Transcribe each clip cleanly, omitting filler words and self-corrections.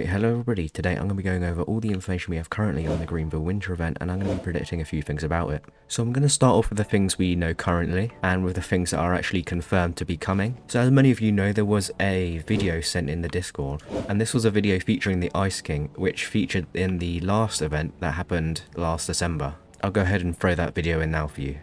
Right, hello everybody. Today I'm going to be going over all the information we have currently on the Greenville winter event, and I'm going to be predicting a few things about it. So I'm going to start off with the things we know currently and with the things that are actually confirmed to be coming. So as many of you know, there was a video sent in the Discord, and this was a video featuring the Ice King, which featured in the last event that happened last December. I'll go ahead and throw that video in now for you.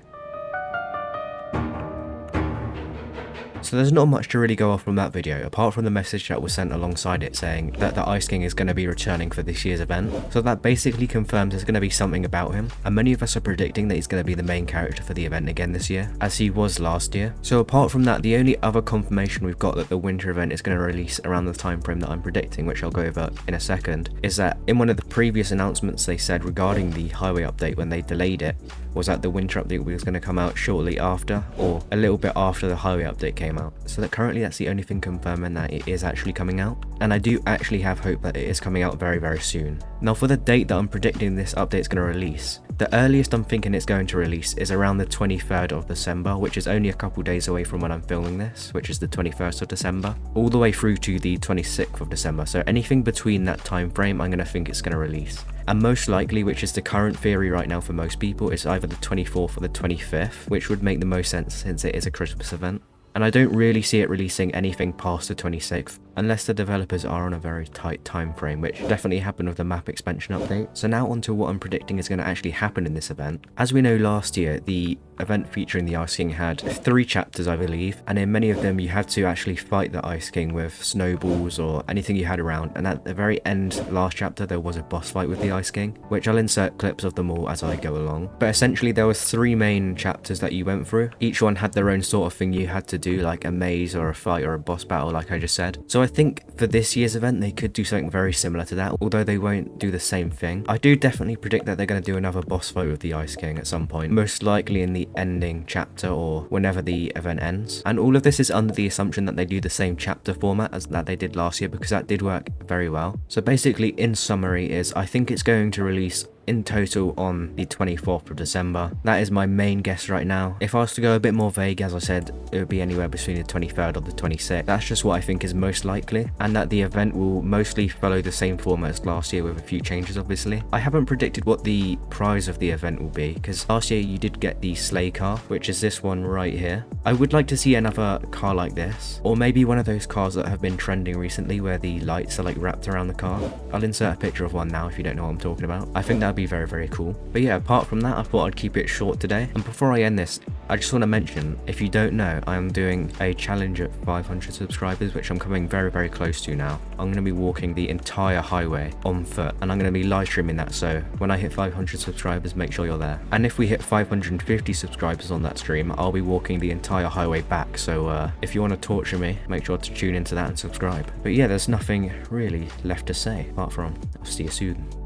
So there's not much to really go off from that video, apart from the message that was sent alongside it saying that the Ice King is going to be returning for this year's event. So that basically confirms there's going to be something about him, and many of us are predicting that he's going to be the main character for the event again this year, as he was last year. So apart from that, the only other confirmation we've got that the winter event is going to release around the time frame that I'm predicting, which I'll go over in a second, is that in one of the previous announcements they said regarding the highway update when they delayed it, was that the winter update was going to come out shortly after, or a little bit after the highway update came out. So that currently that's the only thing confirming that it is actually coming out, and I do actually have hope that it is coming out very, very soon. Now for the date that I'm predicting this update is going to release, the earliest I'm thinking it's going to release is around the 23rd of December, which is only a couple days away from when I'm filming this, which is the 21st of December, all the way through to the 26th of December. So anything between that time frame, I'm going to think it's going to release. And most likely, which is the current theory right now for most people, is either the 24th or the 25th, which would make the most sense since it is a Christmas event. And I don't really see it releasing anything past the 26th, unless the developers are on a very tight time frame, which definitely happened with the map expansion update. So now onto what I'm predicting is going to actually happen in this event. As we know, last year, the event featuring the Ice King had 3 chapters, I believe, and in many of them you had to actually fight the Ice King with snowballs or anything you had around, and at the very end, last chapter, there was a boss fight with the Ice King, which I'll insert clips of them all as I go along. But essentially there was 3 main chapters that you went through. Each one had their own sort of thing you had to do, like a maze or a fight or a boss battle, like I just said. So I think for this year's event they could do something very similar to that, although they won't do the same thing. I do definitely predict that they're going to do another boss fight with the Ice King at some point, most likely in the ending chapter or whenever the event ends. And all of this is under the assumption that they do the same chapter format as that they did last year, because that did work very well. So basically, in summary, is I think it's going to release in total on the 24th of December. That is my main guess right now. If I was to go a bit more vague, as I said, it would be anywhere between the 23rd or the 26th. That's just what I think is most likely, and that the event will mostly follow the same format as last year with a few changes, obviously. I haven't predicted what the prize of the event will be, because last year you did get the sleigh car, which is this one right here. I would like to see another car like this, or maybe one of those cars that have been trending recently where the lights are like wrapped around the car. I'll insert a picture of one now if you don't know what I'm talking about. I think that'd be very, very cool. But yeah, apart from that, I thought I'd keep it short today. And before I end this, I just want to mention, if you don't know, I am doing a challenge at 500 subscribers, which I'm coming very, very close to now. I'm going to be walking the entire highway on foot, and I'm going to be live streaming that, so when I hit 500 subscribers, make sure you're there. And if we hit 550 subscribers on that stream, I'll be walking the entire highway back, so if you want to torture me, make sure to tune into that and subscribe. But yeah, there's nothing really left to say, apart from I'll see you soon.